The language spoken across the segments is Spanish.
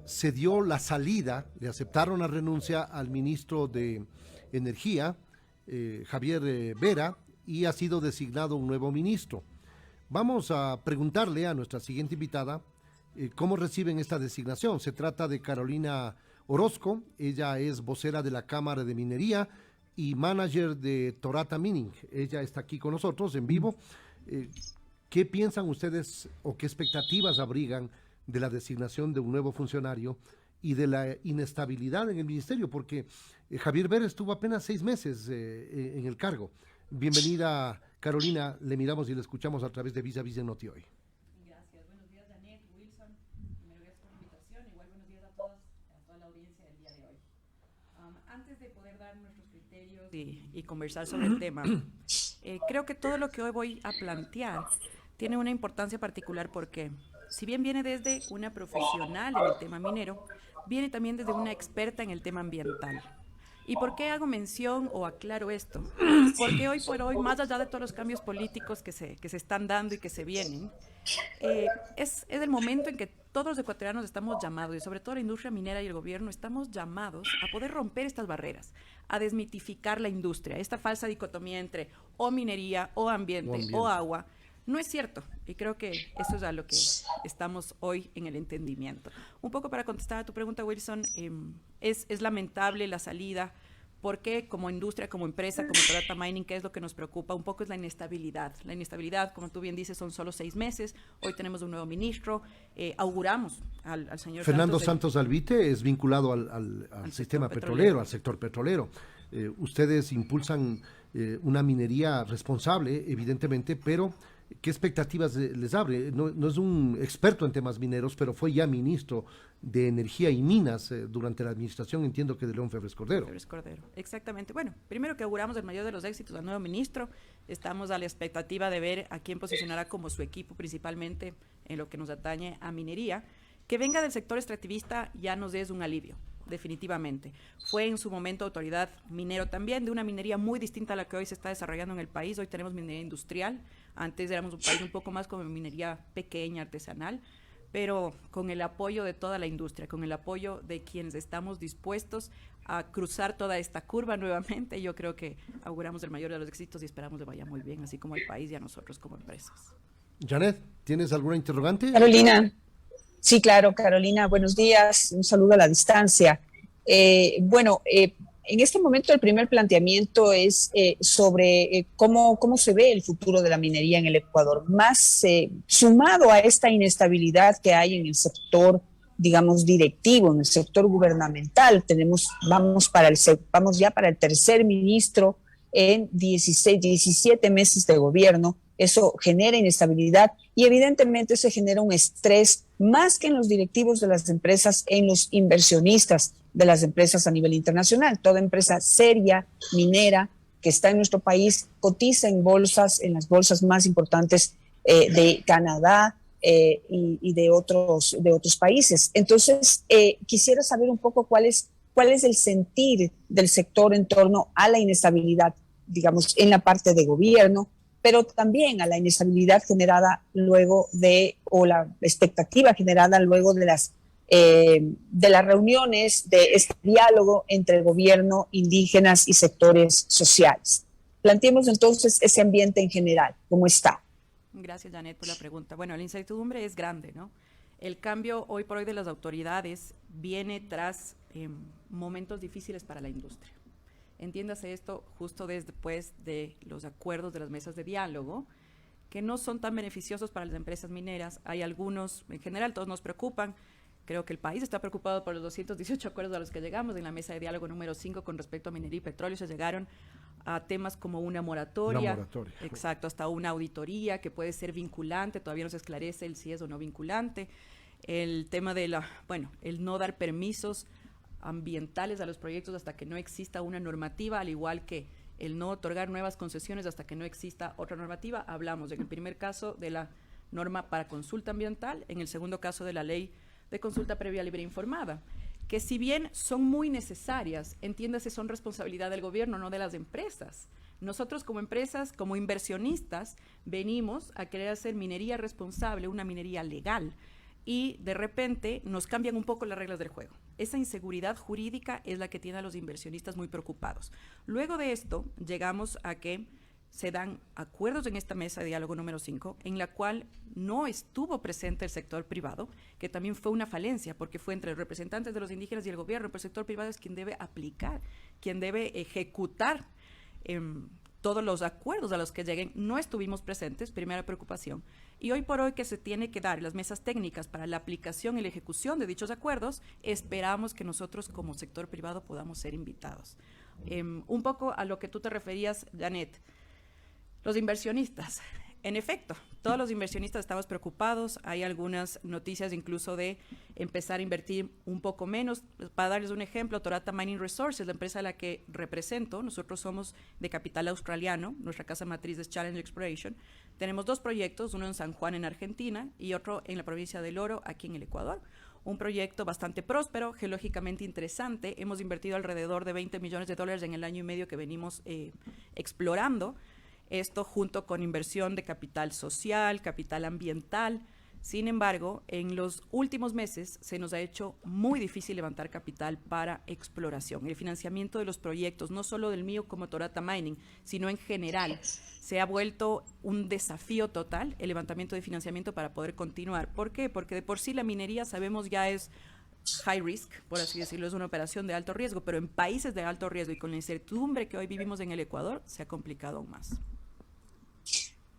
se dio la salida, le aceptaron la renuncia al ministro de Energía, Javier Vera, y ha sido designado un nuevo ministro. Vamos a preguntarle a nuestra siguiente invitada cómo reciben esta designación. Se trata de Carolina Orozco, ella es vocera de la Cámara de Minería y manager de Torata Mining. Ella está aquí con nosotros en vivo. ¿Qué piensan ustedes o qué expectativas abrigan de la designación de un nuevo funcionario y de la inestabilidad en el ministerio? Porque Javier Vera estuvo apenas 6 meses en el cargo. Bienvenida, Carolina. Le miramos y le escuchamos a través de Vis a Vis en Noti Hoy. Gracias. Buenos días, Janet, Wilson. Primero, gracias por la invitación. Igual buenos días a todos, a toda la audiencia del día de hoy. Antes de poder dar nuestros criterios y conversar sobre el tema, creo que todo lo que hoy voy a plantear tiene una importancia particular porque, si bien viene desde una profesional en el tema minero, viene también desde una experta en el tema ambiental. ¿Y por qué hago mención o aclaro esto? Porque hoy por hoy, más allá de todos los cambios políticos que se están dando y que se vienen, es el momento en que todos los ecuatorianos estamos llamados, y sobre todo la industria minera y el gobierno, estamos llamados a poder romper estas barreras, a desmitificar la industria, esta falsa dicotomía entre o minería, o ambiente, o agua. No es cierto, y creo que eso es a lo que estamos hoy en el entendimiento. Un poco para contestar a tu pregunta, Wilson, es lamentable la salida, porque como industria, como empresa, como Torata Mining, ¿qué es lo que nos preocupa? Un poco es la inestabilidad. La inestabilidad, como tú bien dices, son solo 6 meses, hoy tenemos un nuevo ministro, auguramos al señor Fernando Santos Alvite es vinculado al sistema petrolero, al sector petrolero. Ustedes impulsan una minería responsable, evidentemente, pero ¿qué expectativas les abre? No es un experto en temas mineros, pero fue ya ministro de Energía y Minas durante la administración, entiendo que de León Febres Cordero. Febres Cordero, exactamente. Bueno, primero que auguramos el mayor de los éxitos al nuevo ministro, estamos a la expectativa de ver a quién posicionará como su equipo, principalmente en lo que nos atañe a minería. Que venga del sector extractivista ya nos es un alivio, definitivamente. Fue en su momento autoridad minero también, de una minería muy distinta a la que hoy se está desarrollando en el país. Hoy tenemos minería industrial, antes éramos un país un poco más como minería pequeña, artesanal, pero con el apoyo de toda la industria, con el apoyo de quienes estamos dispuestos a cruzar toda esta curva nuevamente. Yo creo que auguramos el mayor de los éxitos y esperamos le vaya muy bien, así como al país y a nosotros como empresas. Janet, ¿tienes alguna interrogante? Carolina. Sí, claro, Carolina, buenos días, un saludo a la distancia. En este momento el primer planteamiento es sobre cómo se ve el futuro de la minería en el Ecuador, más sumado a esta inestabilidad que hay en el sector, digamos, directivo, en el sector gubernamental. Vamos ya para el tercer ministro en 17 meses de gobierno. Eso genera inestabilidad y evidentemente se genera un estrés más que en los directivos de las empresas, en los inversionistas de las empresas a nivel internacional. Toda empresa seria, minera, que está en nuestro país, cotiza en bolsas, en las bolsas más importantes de Canadá y de otros países. Entonces, quisiera saber un poco cuál es el sentir del sector en torno a la inestabilidad, digamos, en la parte de gobierno, pero también a la inestabilidad generada luego o la expectativa generada luego de las reuniones, de este diálogo entre el gobierno, indígenas y sectores sociales. Planteemos entonces ese ambiente en general, ¿cómo está? Gracias, Janet, por la pregunta. Bueno, la incertidumbre es grande, ¿no? El cambio hoy por hoy de las autoridades viene tras momentos difíciles para la industria. Entiéndase esto justo después de los acuerdos de las mesas de diálogo, que no son tan beneficiosos para las empresas mineras. Hay algunos, en general todos nos preocupan. Creo que el país está preocupado por los 218 acuerdos a los que llegamos. En la mesa de diálogo número 5 con respecto a minería y petróleo se llegaron a temas como una moratoria. Exacto, hasta una auditoría que puede ser vinculante. Todavía no se esclarece el si es o no vinculante. El tema de el no dar permisos ambientales a los proyectos hasta que no exista una normativa, al igual que el no otorgar nuevas concesiones hasta que no exista otra normativa. Hablamos en el primer caso de la norma para consulta ambiental, en el segundo caso de la ley de consulta previa libre e informada, que si bien son muy necesarias, entiéndase, son responsabilidad del gobierno, no de las empresas. Nosotros como empresas, como inversionistas, venimos a querer hacer minería responsable, una minería legal. y de repente nos cambian un poco las reglas del juego. Esa inseguridad jurídica es la que tiene a los inversionistas muy preocupados. Luego de esto, llegamos a que se dan acuerdos en esta mesa de diálogo número 5, en la cual no estuvo presente el sector privado, que también fue una falencia, porque fue entre los representantes de los indígenas y el gobierno, pero el sector privado es quien debe aplicar, quien debe ejecutar todos los acuerdos a los que lleguen. No estuvimos presentes, primera preocupación. Y hoy por hoy que se tiene que dar las mesas técnicas para la aplicación y la ejecución de dichos acuerdos, esperamos que nosotros como sector privado podamos ser invitados. Un poco a lo que tú te referías, Janet, los inversionistas. En efecto, todos los inversionistas estamos preocupados. Hay algunas noticias incluso de empezar a invertir un poco menos. Para darles un ejemplo, Torata Mining Resources, la empresa a la que represento, nosotros somos de capital australiano, nuestra casa matriz es Challenge Exploration. Tenemos 2 proyectos, uno en San Juan, en Argentina, y otro en la provincia del Oro, aquí en el Ecuador. Un proyecto bastante próspero, geológicamente interesante. Hemos invertido alrededor de $20 millones en el año y medio que venimos explorando. Esto junto con inversión de capital social, capital ambiental. Sin embargo, en los últimos meses se nos ha hecho muy difícil levantar capital para exploración. El financiamiento de los proyectos, no solo del mío como Torata Mining, sino en general, se ha vuelto un desafío total el levantamiento de financiamiento para poder continuar. ¿Por qué? Porque de por sí la minería, sabemos, ya es high risk, por así decirlo, es una operación de alto riesgo, pero en países de alto riesgo y con la incertidumbre que hoy vivimos en el Ecuador, se ha complicado aún más.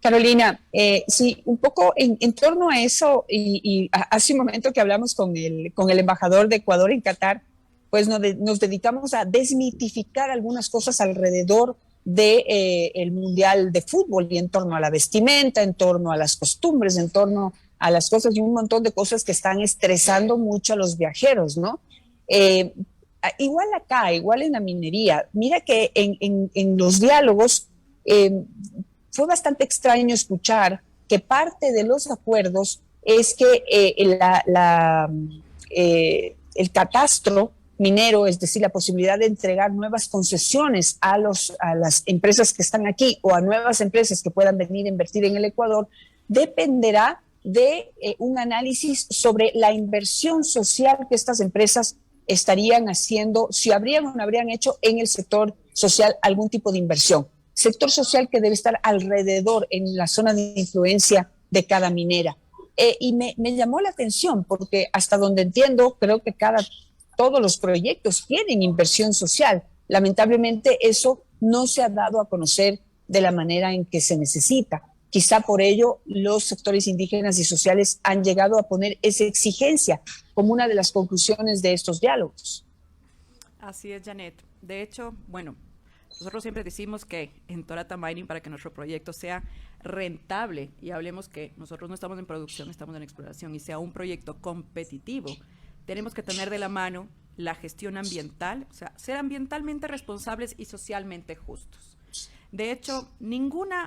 Carolina, sí, un poco en torno a eso, y hace un momento que hablamos con el embajador de Ecuador en Qatar, pues nos dedicamos a desmitificar algunas cosas alrededor del Mundial de Fútbol y en torno a la vestimenta, en torno a las costumbres, en torno a las cosas y un montón de cosas que están estresando mucho a los viajeros, ¿no? Igual acá, igual en la minería, mira que en los diálogos fue bastante extraño escuchar que parte de los acuerdos es que el catastro minero, es decir, la posibilidad de entregar nuevas concesiones a las empresas que están aquí o a nuevas empresas que puedan venir a invertir en el Ecuador, dependerá de un análisis sobre la inversión social que estas empresas estarían haciendo, si habrían o no habrían hecho en el sector social algún tipo de inversión. Sector social que debe estar alrededor en la zona de influencia de cada minera. Y me llamó la atención porque hasta donde entiendo, creo que todos los proyectos tienen inversión social. Lamentablemente eso no se ha dado a conocer de la manera en que se necesita. Quizá por ello los sectores indígenas y sociales han llegado a poner esa exigencia como una de las conclusiones de estos diálogos. Así es, Janet. De hecho, bueno, nosotros siempre decimos que en Torata Mining, para que nuestro proyecto sea rentable, y hablemos que nosotros no estamos en producción, estamos en exploración, y sea un proyecto competitivo, tenemos que tener de la mano la gestión ambiental, o sea, ser ambientalmente responsables y socialmente justos. De hecho,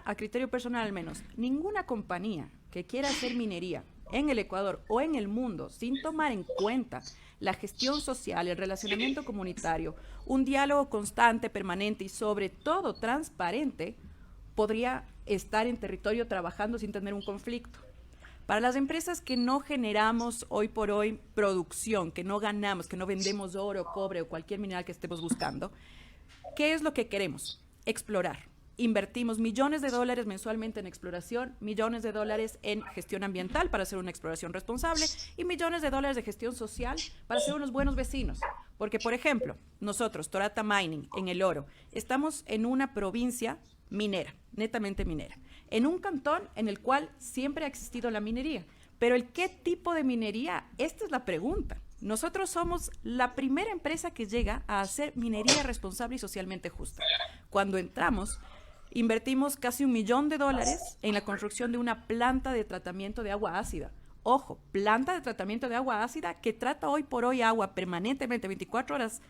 a criterio personal al menos, ninguna compañía que quiera hacer minería en el Ecuador o en el mundo sin tomar en cuenta la gestión social, el relacionamiento comunitario, un diálogo constante, permanente y sobre todo transparente, podría estar en territorio trabajando sin tener un conflicto. Para las empresas que no generamos hoy por hoy producción, que no ganamos, que no vendemos oro, cobre o cualquier mineral que estemos buscando, ¿qué es lo que queremos? Explorar. Invertimos millones de dólares mensualmente en exploración, millones de dólares en gestión ambiental para hacer una exploración responsable y millones de dólares de gestión social para ser unos buenos vecinos. Porque, por ejemplo, nosotros, Torata Mining, en el Oro, estamos en una provincia minera, netamente minera, en un cantón en el cual siempre ha existido la minería. Pero ¿el qué tipo de minería? Esta es la pregunta. Nosotros somos la primera empresa que llega a hacer minería responsable y socialmente justa. Cuando entramos, invertimos casi $1 millón en la construcción de una planta de tratamiento de agua ácida. Ojo, planta de tratamiento de agua ácida que trata hoy por hoy agua permanentemente, 24 horas,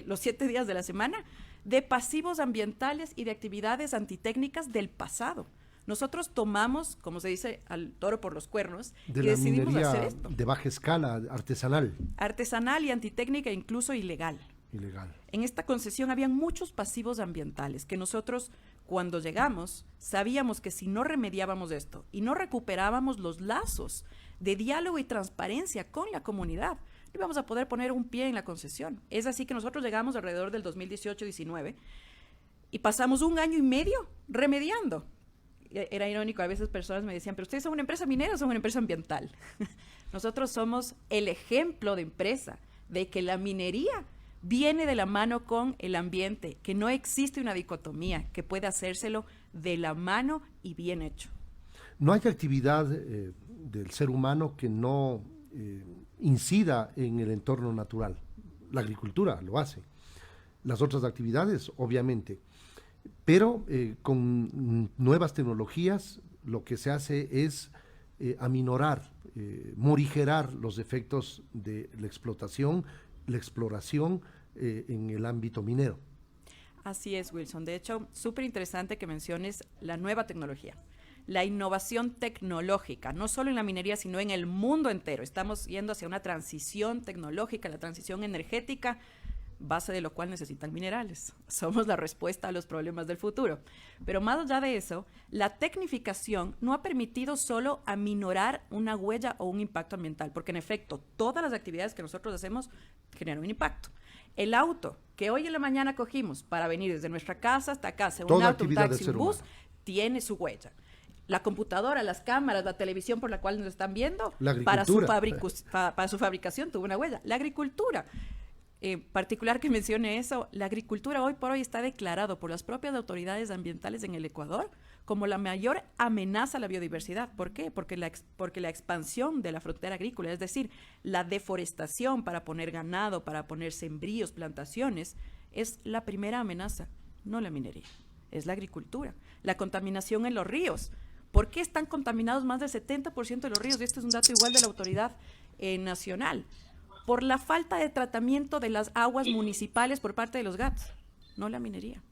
los 7 días de la semana, de pasivos ambientales y de actividades antitécnicas del pasado. Nosotros tomamos, como se dice, al toro por los cuernos y decidimos hacer esto. De baja escala, artesanal. Artesanal y antitécnica, incluso ilegal. En esta concesión habían muchos pasivos ambientales que nosotros, cuando llegamos, sabíamos que si no remediábamos esto y no recuperábamos los lazos de diálogo y transparencia con la comunidad, no íbamos a poder poner un pie en la concesión. Es así que nosotros llegamos alrededor del 2018-19 y pasamos 1 año y medio remediando. Era irónico, a veces personas me decían, pero ustedes son una empresa minera o son una empresa ambiental. Nosotros somos el ejemplo de empresa, de que la minería viene de la mano con el ambiente, que no existe una dicotomía, que puede hacérselo de la mano y bien hecho. No hay actividad del ser humano que no incida en el entorno natural. La agricultura lo hace. Las otras actividades, obviamente. Pero con nuevas tecnologías lo que se hace es aminorar, morigerar los efectos de la explotación, la exploración en el ámbito minero. Así es, Wilson. De hecho, súper interesante que menciones la nueva tecnología, la innovación tecnológica, no solo en la minería, sino en el mundo entero. Estamos yendo hacia una transición tecnológica, la transición energética, base de lo cual necesitan minerales. Somos la respuesta a los problemas del futuro. Pero más allá de eso, la tecnificación no ha permitido solo aminorar una huella o un impacto ambiental, porque en efecto, todas las actividades que nosotros hacemos generan un impacto. El auto que hoy en la mañana cogimos para venir desde nuestra casa hasta casa, un auto, un taxi, un bus, tiene su huella. La computadora, las cámaras, la televisión por la cual nos están viendo, para su fabricación tuvo una huella. La agricultura, particular que mencione eso, la agricultura hoy por hoy está declarado por las propias autoridades ambientales en el Ecuador como la mayor amenaza a la biodiversidad. ¿Por qué? Porque la expansión de la frontera agrícola, es decir, la deforestación para poner ganado, para poner sembríos, plantaciones, es la primera amenaza, no la minería, es la agricultura. La contaminación en los ríos. ¿Por qué están contaminados más del 70% de los ríos? Y este es un dato igual de la autoridad nacional. Por la falta de tratamiento de las aguas municipales por parte de los GATS, no la minería.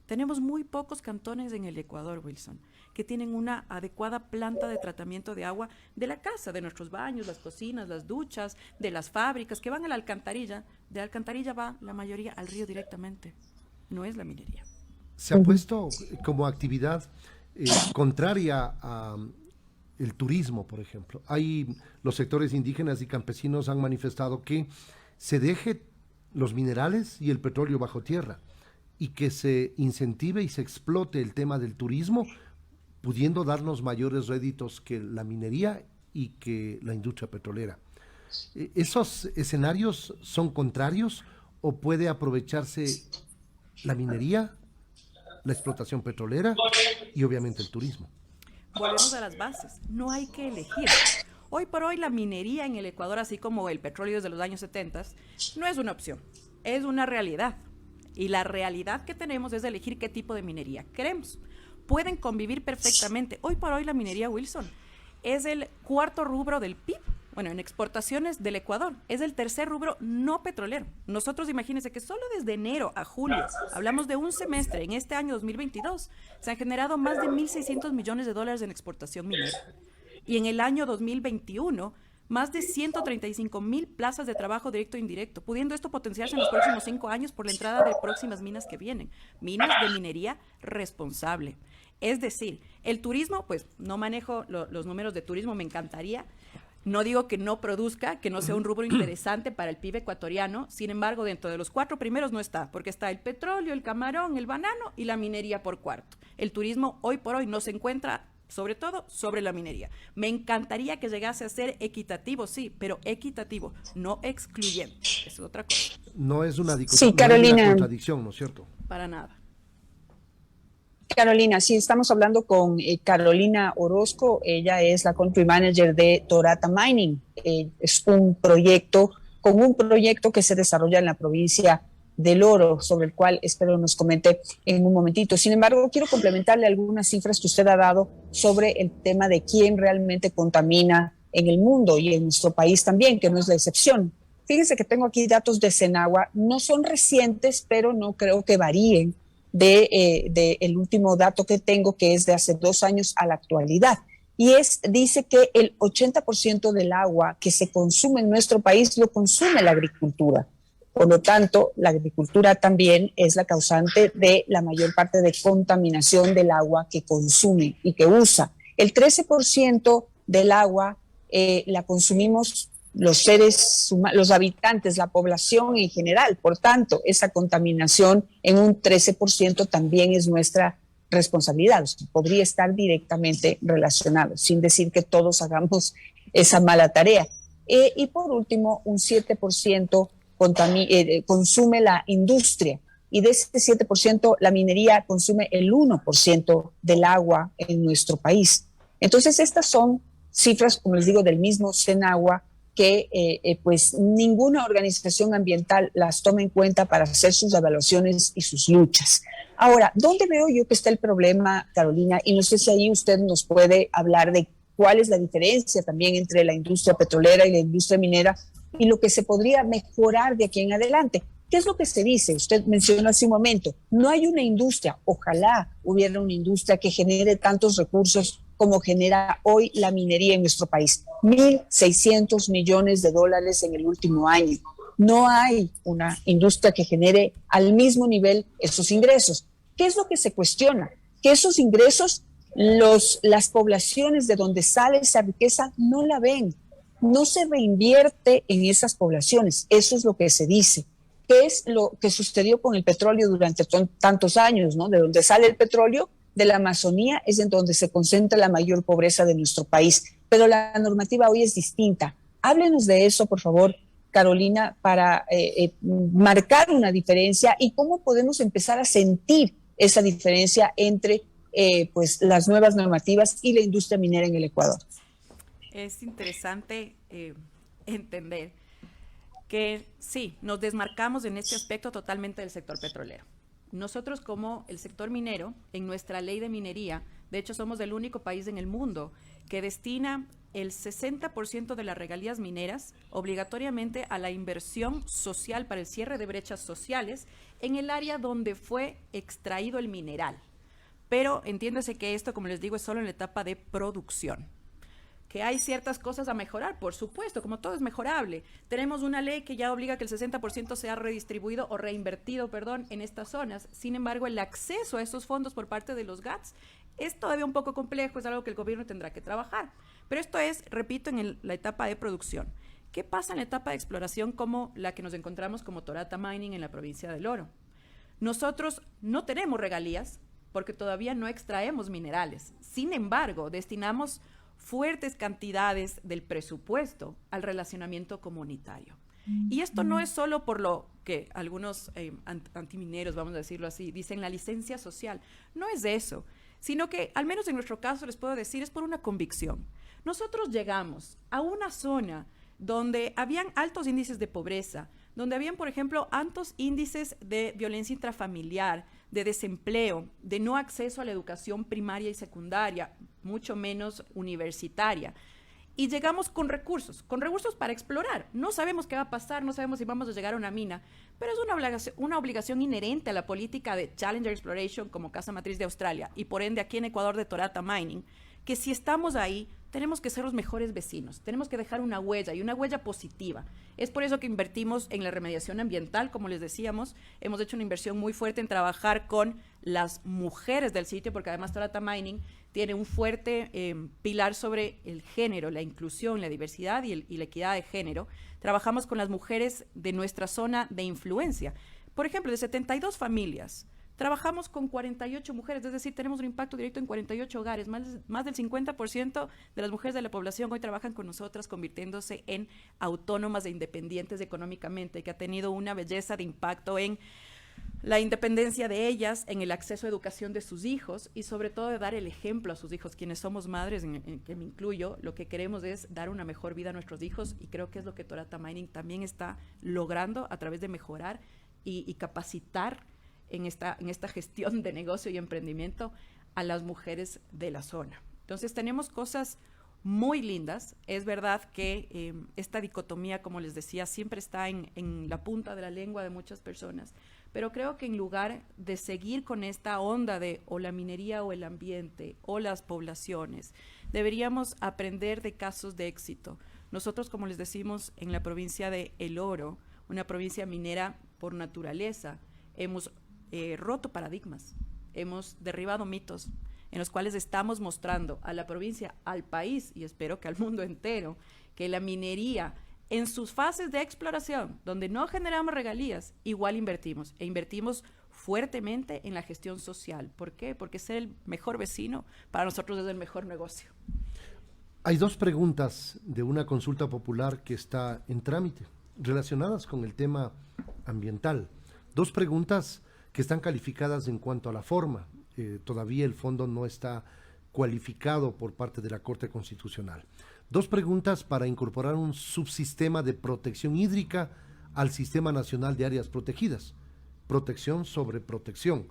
Tenemos muy pocos cantones en el Ecuador, Wilson, que tienen una adecuada planta de tratamiento de agua de la casa, de nuestros baños, las cocinas, las duchas, de las fábricas, que van a la alcantarilla. De la alcantarilla va la mayoría al río directamente. No es la minería. Se ha puesto como actividad contraria a el turismo, por ejemplo. Los sectores indígenas y campesinos han manifestado que se deje los minerales y el petróleo bajo tierra y que se incentive y se explote el tema del turismo, pudiendo darnos mayores réditos que la minería y que la industria petrolera. ¿Esos escenarios son contrarios o puede aprovecharse la minería, la explotación petrolera y obviamente el turismo? Volvemos a las bases, no hay que elegir. Hoy por hoy la minería en el Ecuador, así como el petróleo desde los años 70, no es una opción, es una realidad. Y la realidad que tenemos es elegir qué tipo de minería queremos. Pueden convivir perfectamente. Hoy por hoy la minería, Wilson, es el 4º rubro del PIB. Bueno, en exportaciones del Ecuador, es el 3er rubro no petrolero. Nosotros imagínense que solo desde enero a julio, hablamos de un semestre, en este año 2022, se han generado más de $1.600 millones en exportación minera. Y en el año 2021, más de 135,000 plazas de trabajo directo e indirecto, pudiendo esto potenciarse en los próximos 5 años por la entrada de próximas minas que vienen, minas de minería responsable. Es decir, el turismo, pues no manejo los números de turismo, me encantaría. No digo que no produzca, que no sea un rubro interesante para el PIB ecuatoriano, sin embargo, dentro de los 4 primeros no está, porque está el petróleo, el camarón, el banano y la minería por cuarto. El turismo hoy por hoy no se encuentra, sobre todo, sobre la minería. Me encantaría que llegase a ser equitativo, sí, pero equitativo, no excluyente. Es otra cosa. No es una sí, Carolina, no es una contradicción, ¿no es cierto? Para nada. Carolina, sí, estamos hablando con Carolina Orozco, ella es la Country Manager de Torata Mining. Es un proyecto que se desarrolla en la provincia del Oro, sobre el cual espero nos comente en un momentito. Sin embargo, quiero complementarle algunas cifras que usted ha dado sobre el tema de quién realmente contamina en el mundo y en nuestro país también, que no es la excepción. Fíjense que tengo aquí datos de Senagua, no son recientes, pero no creo que varíen de el último dato que tengo, que es de hace 2 años a la actualidad. Y dice que el 80% del agua que se consume en nuestro país lo consume la agricultura. Por lo tanto, la agricultura también es la causante de la mayor parte de contaminación del agua que consume y que usa. El 13% del agua la consumimos los habitantes, la población en general. Por tanto, esa contaminación en un 13% también es nuestra responsabilidad. O sea, podría estar directamente relacionado, sin decir que todos hagamos esa mala tarea. Y por último, un 7% consume la industria, y de ese 7% la minería consume el 1% del agua en nuestro país. Entonces, estas son cifras, como les digo, del mismo CENAGUA, que pues ninguna organización ambiental las toma en cuenta para hacer sus evaluaciones y sus luchas. Ahora, ¿dónde veo yo que está el problema, Carolina? Y no sé si ahí usted nos puede hablar de cuál es la diferencia también entre la industria petrolera y la industria minera y lo que se podría mejorar de aquí en adelante. ¿Qué es lo que se dice? Usted mencionó hace un momento, no hay una industria, ojalá hubiera una industria que genere tantos recursos como genera hoy la minería en nuestro país. 1.600 millones de dólares en el último año. No hay una industria que genere al mismo nivel esos ingresos. ¿Qué es lo que se cuestiona? Que esos ingresos, las poblaciones de donde sale esa riqueza no la ven. No se reinvierte en esas poblaciones. Eso es lo que se dice. ¿Qué es lo que sucedió con el petróleo durante tantos años, ¿no? De donde sale el petróleo, de la Amazonía, es en donde se concentra la mayor pobreza de nuestro país. Pero la normativa hoy es distinta. Háblenos de eso, por favor, Carolina, para marcar una diferencia y cómo podemos empezar a sentir esa diferencia entre pues, las nuevas normativas y la industria minera en el Ecuador. Es interesante entender que sí, nos desmarcamos en este aspecto totalmente del sector petrolero. Nosotros como el sector minero, en nuestra ley de minería, de hecho somos el único país en el mundo que destina el 60% de las regalías mineras obligatoriamente a la inversión social para el cierre de brechas sociales en el área donde fue extraído el mineral. Pero entiéndase que esto, como les digo, es solo en la etapa de producción. Que hay ciertas cosas a mejorar, por supuesto, como todo es mejorable. Tenemos una ley que ya obliga que el 60% sea redistribuido o reinvertido, en estas zonas. Sin embargo, el acceso a esos fondos por parte de los GATS es todavía un poco complejo, es algo que el gobierno tendrá que trabajar. Pero esto es, repito, en la etapa de producción. ¿Qué pasa en la etapa de exploración como la que nos encontramos como Torata Mining en la provincia del Oro? Nosotros no tenemos regalías porque todavía no extraemos minerales. Sin embargo, destinamos fuertes cantidades del presupuesto al relacionamiento comunitario. Y esto no es solo por lo que algunos antimineros, vamos a decirlo así, dicen la licencia social. No es eso, sino que, al menos en nuestro caso, les puedo decir, es por una convicción. Nosotros llegamos a una zona donde habían altos índices de pobreza, donde habían, por ejemplo, altos índices de violencia intrafamiliar, de desempleo, de no acceso a la educación primaria y secundaria, mucho menos universitaria. Y llegamos con recursos para explorar. No sabemos qué va a pasar, no sabemos si vamos a llegar a una mina, pero es una obligación inherente a la política de Challenger Exploration como casa matriz de Australia y por ende aquí en Ecuador de Torata Mining, que si estamos ahí, tenemos que ser los mejores vecinos, tenemos que dejar una huella y una huella positiva. Es por eso que invertimos en la remediación ambiental, como les decíamos, hemos hecho una inversión muy fuerte en trabajar con las mujeres del sitio, porque además Torata Mining tiene un fuerte pilar sobre el género, la inclusión, la diversidad y la equidad de género. Trabajamos con las mujeres de nuestra zona de influencia. Por ejemplo, de 72 familias, trabajamos con 48 mujeres, es decir, tenemos un impacto directo en 48 hogares. Más del 50% de las mujeres de la población hoy trabajan con nosotras, convirtiéndose en autónomas e independientes económicamente, que ha tenido una belleza de impacto en la independencia de ellas, en el acceso a educación de sus hijos y sobre todo de dar el ejemplo a sus hijos. Quienes somos madres, en que me incluyo, lo que queremos es dar una mejor vida a nuestros hijos y creo que es lo que Torata Mining también está logrando a través de mejorar y capacitar en esta gestión de negocio y emprendimiento a las mujeres de la zona. Entonces tenemos cosas muy lindas. Es verdad que esta dicotomía, como les decía, siempre está en la punta de la lengua de muchas personas, pero creo que en lugar de seguir con esta onda de o la minería o el ambiente o las poblaciones, deberíamos aprender de casos de éxito. Nosotros, como les decimos, en la provincia de El Oro, una provincia minera por naturaleza, hemos roto paradigmas, hemos derribado mitos. en los cuales estamos mostrando a la provincia, al país y espero que al mundo entero, que la minería en sus fases de exploración, donde no generamos regalías, igual invertimos, e invertimos fuertemente en la gestión social. ¿Por qué? Porque ser el mejor vecino para nosotros es el mejor negocio. Hay dos preguntas de una consulta popular que está en trámite, relacionadas con el tema ambiental. Dos preguntas que están calificadas en cuanto a la forma. Todavía el fondo no está cualificado por parte de la Corte Constitucional. Dos preguntas para incorporar un subsistema de protección hídrica al Sistema Nacional de Áreas Protegidas. Protección sobre protección.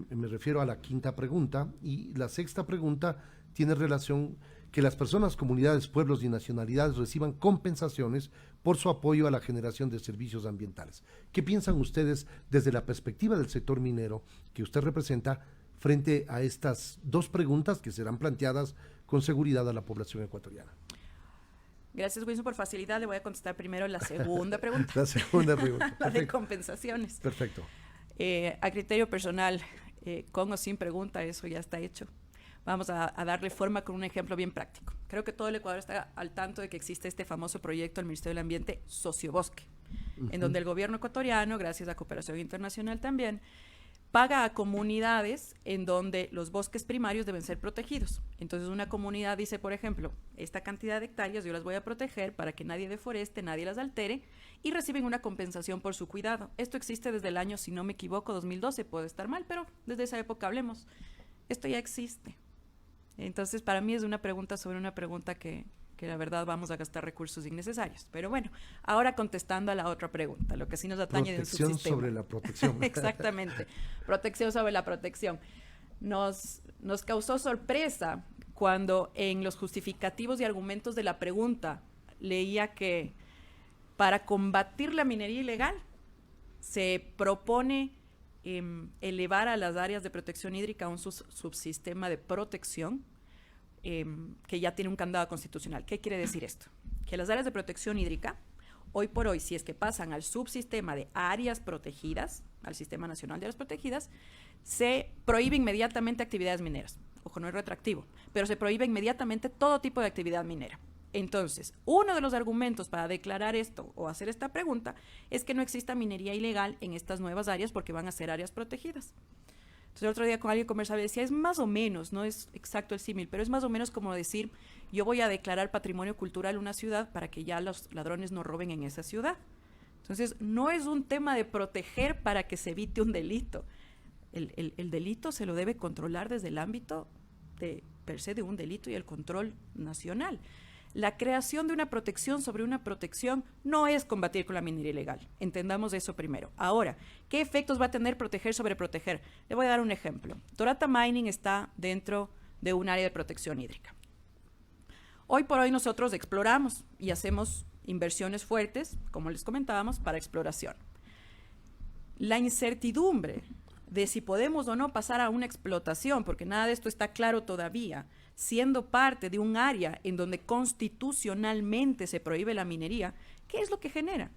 Me refiero a la quinta pregunta. Y la sexta pregunta tiene relación que las personas, comunidades, pueblos y nacionalidades reciban compensaciones por su apoyo a la generación de servicios ambientales. ¿Qué piensan ustedes desde la perspectiva del sector minero que usted representa frente a estas dos preguntas que serán planteadas con seguridad a la población ecuatoriana? Gracias, Wilson, por facilidad. Le voy a contestar primero la segunda pregunta. La segunda pregunta. La de compensaciones. Perfecto. A criterio personal, con o sin pregunta, eso ya está hecho. Vamos a darle forma con un ejemplo bien práctico. Creo que todo el Ecuador está al tanto de que existe este famoso proyecto del Ministerio del Ambiente, Sociobosque, en donde el gobierno ecuatoriano, gracias a cooperación internacional también, paga a comunidades en donde los bosques primarios deben ser protegidos. Entonces una comunidad dice, por ejemplo, esta cantidad de hectáreas yo las voy a proteger para que nadie deforeste, nadie las altere, y reciben una compensación por su cuidado. Esto existe desde el año, si no me equivoco, 2012, puede estar mal, pero desde esa época hablemos. Esto ya existe. Entonces, para mí es una pregunta sobre una pregunta que la verdad vamos a gastar recursos innecesarios. Pero bueno, ahora contestando a la otra pregunta, lo que sí nos atañe del subsistema. Protección sobre la protección. Exactamente, protección sobre la protección. Nos causó sorpresa cuando en los justificativos y argumentos de la pregunta leía que para combatir la minería ilegal se propone elevar a las áreas de protección hídrica a un subsistema de protección que ya tiene un candado constitucional. ¿Qué quiere decir esto? Que las áreas de protección hídrica, hoy por hoy, si es que pasan al subsistema de áreas protegidas, al Sistema Nacional de Áreas Protegidas, se prohíbe inmediatamente actividades mineras. Ojo, no es retroactivo, pero se prohíbe inmediatamente todo tipo de actividad minera. Entonces, uno de los argumentos para declarar esto o hacer esta pregunta es que no exista minería ilegal en estas nuevas áreas porque van a ser áreas protegidas. Entonces, el otro día con alguien conversaba y decía, es más o menos, no es exacto el símil, pero es más o menos como decir, yo voy a declarar patrimonio cultural una ciudad para que ya los ladrones no roben en esa ciudad. Entonces, no es un tema de proteger para que se evite un delito. El delito se lo debe controlar desde el ámbito de per se de un delito y el control nacional. La creación de una protección sobre una protección no es combatir con la minería ilegal. Entendamos eso primero. Ahora, ¿qué efectos va a tener proteger sobre proteger? Le voy a dar un ejemplo. Torata Mining está dentro de un área de protección hídrica. Hoy por hoy nosotros exploramos y hacemos inversiones fuertes, como les comentábamos, para exploración. La incertidumbre de si podemos o no pasar a una explotación, porque nada de esto está claro todavía, siendo parte de un área en donde constitucionalmente se prohíbe la minería, ¿qué es lo que genera?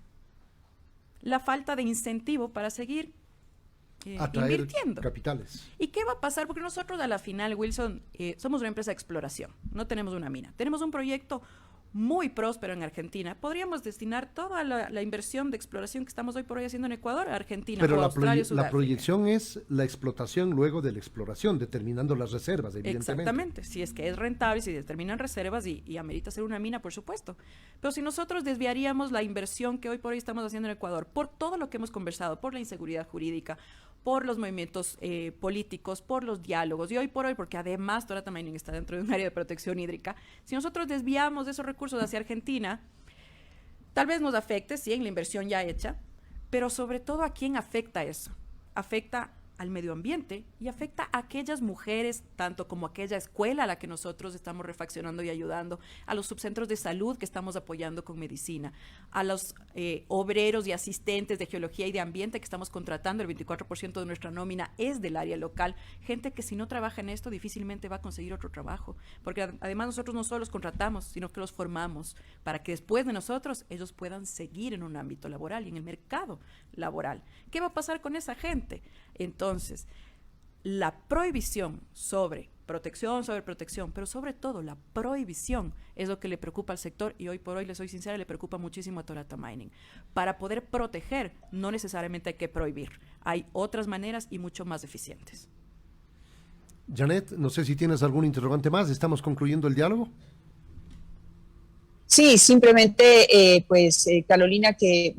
La falta de incentivo para seguir invirtiendo. Capitales. ¿Y qué va a pasar? Porque nosotros a la final, Wilson, somos una empresa de exploración, no tenemos una mina. Tenemos un proyecto muy próspero en Argentina. Podríamos destinar toda la inversión de exploración que estamos hoy por hoy haciendo en Ecuador a Argentina. Pero Australia, la proyección es la explotación luego de la exploración, determinando las reservas, evidentemente. Exactamente, si es que es rentable, si determinan reservas y amerita ser una mina, por supuesto. Pero si nosotros desviaríamos la inversión que hoy por hoy estamos haciendo en Ecuador, por todo lo que hemos conversado, por la inseguridad jurídica, por los movimientos políticos, por los diálogos, y hoy por hoy, porque además Torata Mining está dentro de un área de protección hídrica, si nosotros desviamos esos recursos hacia Argentina, tal vez nos afecte, sí, en la inversión ya hecha, pero sobre todo, ¿a quién afecta eso? Afecta al medio ambiente y afecta a aquellas mujeres, tanto como aquella escuela a la que nosotros estamos refaccionando y ayudando, a los subcentros de salud que estamos apoyando con medicina, a los obreros y asistentes de geología y de ambiente que estamos contratando. El 24% de nuestra nómina es del área local, gente que si no trabaja en esto difícilmente va a conseguir otro trabajo, porque además nosotros no solo los contratamos, sino que los formamos para que después de nosotros ellos puedan seguir en un ámbito laboral y en el mercado laboral. ¿Qué va a pasar con esa gente? Entonces, la prohibición sobre protección sobre protección, pero sobre todo la prohibición es lo que le preocupa al sector y hoy por hoy, le soy sincera, le preocupa muchísimo a Torata Mining. Para poder proteger, no necesariamente hay que prohibir, hay otras maneras y mucho más eficientes. Janet, no sé si tienes algún interrogante más, ¿estamos concluyendo el diálogo? Sí, simplemente, Carolina, que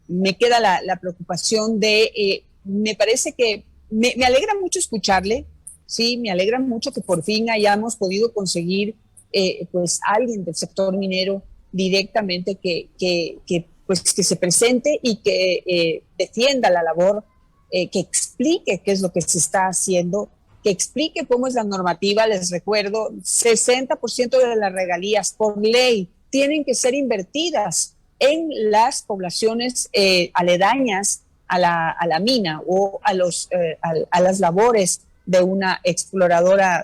me queda la preocupación de, me parece que me alegra mucho escucharle. Sí, me alegra mucho que por fin hayamos podido conseguir alguien del sector minero directamente que se presente y que defienda la labor, que explique qué es lo que se está haciendo, que explique cómo es la normativa. Les recuerdo, 60% de las regalías por ley tienen que ser invertidas en las poblaciones aledañas a la mina o a las labores de una exploradora,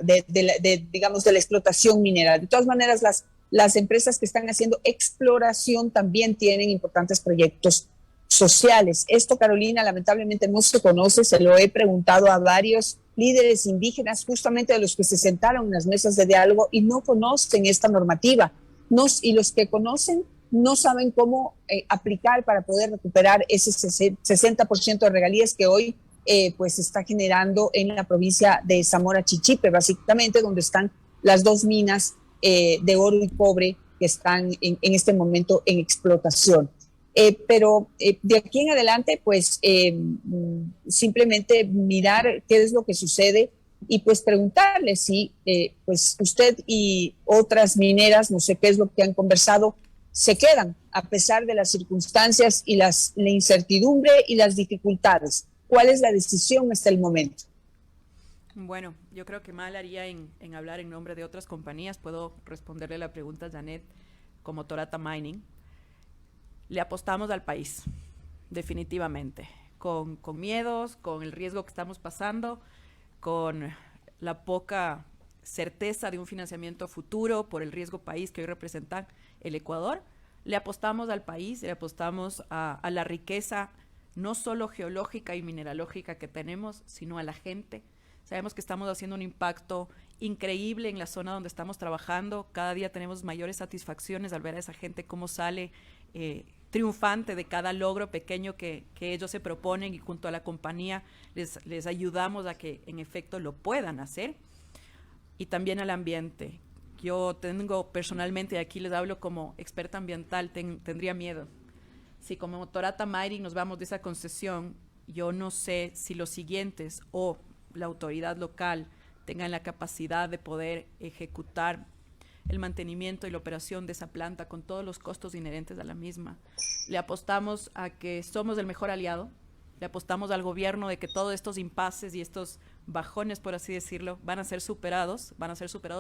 digamos, de la explotación minera. De todas maneras, las empresas que están haciendo exploración también tienen importantes proyectos sociales. Esto, Carolina, lamentablemente no se conoce. Se lo he preguntado a varios líderes indígenas, justamente de los que se sentaron en las mesas de diálogo, y no conocen esta normativa. Y los que conocen no saben cómo aplicar para poder recuperar ese 60% de regalías que hoy se está generando en la provincia de Zamora Chichipe, básicamente, donde están las dos minas de oro y cobre que están en este momento en explotación. Pero de aquí en adelante, simplemente mirar qué es lo que sucede y preguntarle si usted y otras mineras, no sé qué es lo que han conversado, se quedan a pesar de las circunstancias y la incertidumbre y las dificultades. ¿Cuál es la decisión hasta el momento? Bueno, yo creo que mal haría en hablar en nombre de otras compañías. Puedo responderle la pregunta a Janet como Torata Mining. Le apostamos al país, definitivamente, con miedos, con el riesgo que estamos pasando, con la poca certeza de un financiamiento futuro por el riesgo país que hoy representa el Ecuador. Le apostamos al país, le apostamos a la riqueza no solo geológica y mineralógica que tenemos, sino a la gente. Sabemos que estamos haciendo un impacto increíble en la zona donde estamos trabajando. Cada día tenemos mayores satisfacciones al ver a esa gente cómo sale triunfante de cada logro pequeño que ellos se proponen, y junto a la compañía les ayudamos a que en efecto lo puedan hacer. Y también al ambiente. Yo tengo personalmente, y aquí les hablo como experta ambiental, tendría miedo. Si como Torata Mining nos vamos de esa concesión, yo no sé si los siguientes o la autoridad local tengan la capacidad de poder ejecutar el mantenimiento y la operación de esa planta con todos los costos inherentes a la misma. Le apostamos a que somos el mejor aliado, le apostamos al gobierno de que todos estos impases y estos bajones, por así decirlo, van a ser superados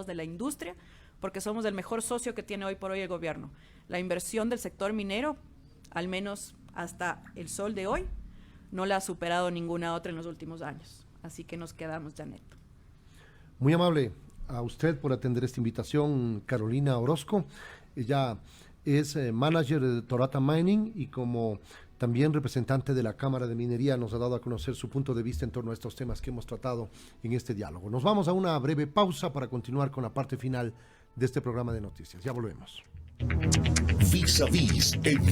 de la industria, porque somos el mejor socio que tiene hoy por hoy el gobierno. La inversión del sector minero, al menos hasta el sol de hoy, no la ha superado ninguna otra en los últimos años. Así que nos quedamos, Janet. Muy amable a usted por atender esta invitación, Carolina Orozco. Ella es manager de Torata Mining y como también representante de la Cámara de Minería nos ha dado a conocer su punto de vista en torno a estos temas que hemos tratado en este diálogo. Nos vamos a una breve pausa para continuar con la parte final de este programa de noticias. Ya volvemos. Vis a Vis en